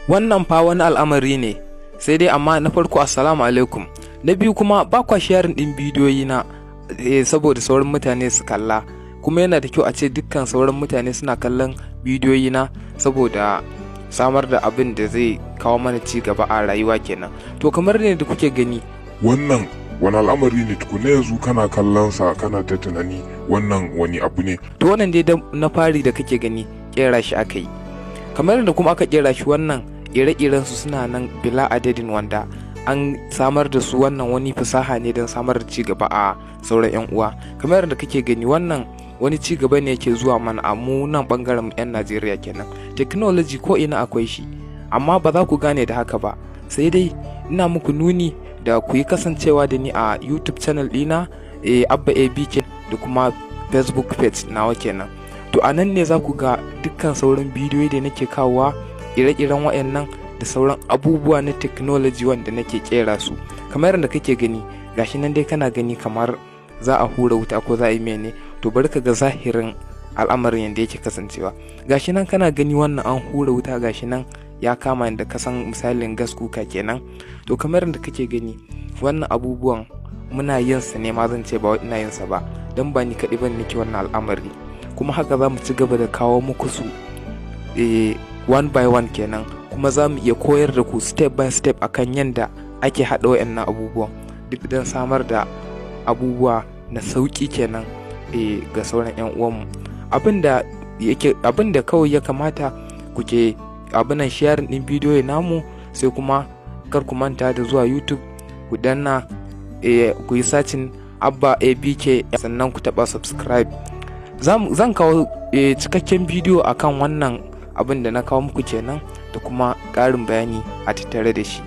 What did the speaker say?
Wannan fa wani al'amari ne, sai dai amma na farko assalamu alaikum, na biyu kuma ba kwa sharing din bidiyoyi na saboda sauran mutane su kalla, kuma yana da kyau a ce dukkan sauran mutane suna kallon bidiyoyi na saboda samar da abin da zai kawo mana ci gaba a rayuwa kenan. To kamar ne da kuke gani wannan wani al'amari ne tukuna yanzu kana kallon sa kana ta tunani wannan wani abu ne. To wannan dai na fari da kake gani kera shi aka yi, kamar da kuma aka kera shi wannan ire-iren su suna nan bila adadin wanda an samar da su. Wannan wani fasaha ne don samar da ci gaba a sauran yan uwa. Kamar da kake gani wannan wani ci gaba ne yake zuwa mana a mu nan bangaren yan Najeriya kenan. Technology ko ina akwai shi, amma ba za ku gane da haka ba, sai dai ina muku nuni da ku yi kasancewa da ni a YouTube channel dina Abba Abk da kuma Facebook page nawa kenan. To a nan ne za ku ga dukkan sauran bidiyoyi da nake kawowa, ire-iren wayannan da sauran abubuwa na technology wanda nake kera su. Kamar yadda kake gani gashi nan dai kana gani kamar za a hura wuta ko za a yi mene, to bari ka ga zahirin al'amarin yadda yake kasancewa. Gashi nan kana gani wannan an hura wuta, gashi nan ya kama da kasan misalin gas kuka kenan. To kamar yadda kake gani wannan abubuwan muna yin sa ne, ma zan ce ba ina yin sa ba, dan ba ni kaɗai ban nake wannan al'amari, kuma haka za mu ci gaba da kawo muku su one by one kenan, kuma za mu iya koyar da ku step by step akan yadda ake haɗa wayannan abubuwan, duk don samar da abubuwa na sauƙi kenan ga sauran 'yan uwanmu. Abin da kawai ya kamata ku ke abinan sharing din bidiyo namu, sai kuma kar ku manta da zuwa YouTube ku danna ku yi searching Abba Abk, sannan ku taɓa subscribe. Zan kawo cikakken bidiyo akan wannan abin da na kawo muku kenan, da kuma ƙarin bayani a tattare da shi.